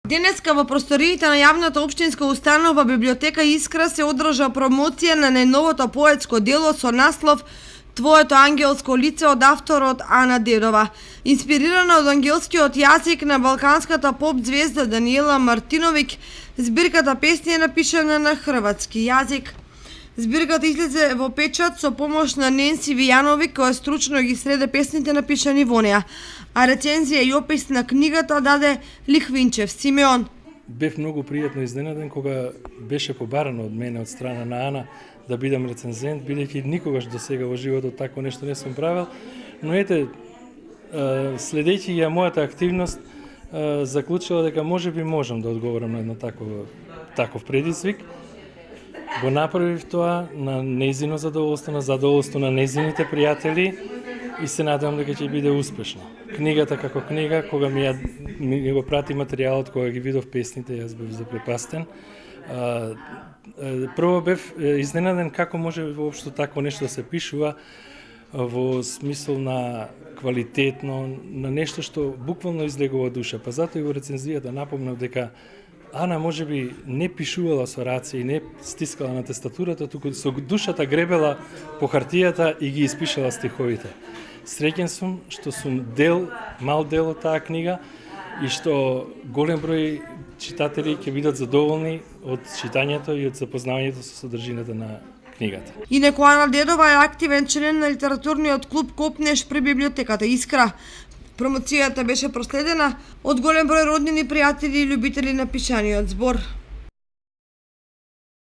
Денеска во просториите на јавната општинска установа библиотека Искра се одржа промоција на најновото поетско дело со наслов Твоето ангелско лице од авторот Ана Дедова. Инспирирана од ангелскиот јазик на балканската поп звезда Даниела Мартиновиќ, збирката песни е напишана на хрватски јазик. Збирката излезе во печат со помош на Ненси Вијановиќ, која стручно ги среде песните напишани во неа, а рецензија и опис на книгата даде Лихвинчев Симеон. Бев многу пријатно изненаден кога беше побарано од мене од страна на Ана да бидам рецензент, бидејќи никогаш до сега во животот тако нешто не сум правил, но ете, следејќи ја мојата активност, заклучила дека можеби можам да одговорам на едно таков предизвик. Го направив тоа на нејзино задоволство, на задоволство на нејзините пријатели и се надевам дека ќе биде успешно. Книгата како книга, кога ми го прати материјалот, кога ги видов песните, јас бев запрепастен. Прво бев изненаден како може воопшто тако нешто да се пишува во смисол на квалитетно, на нешто што буквално излегува душа. Па затоа и во рецензијата напомнав дека Ана можеби не пишувала со раце и не стискала на тестатурата, туку со душата гребела по хартијата и ги испишала стиховите. Среќен сум што сум мал дел од таа книга и што голем број читатели ќе бидат задоволни од читањето и од запознавањето со содржината на книгата. Инаку Ана Дедова е активен член на литературниот клуб Копнеш при библиотеката Искра. Промоцијата беше проследена од голем број роднини, пријатели и љубители на пишаниот збор.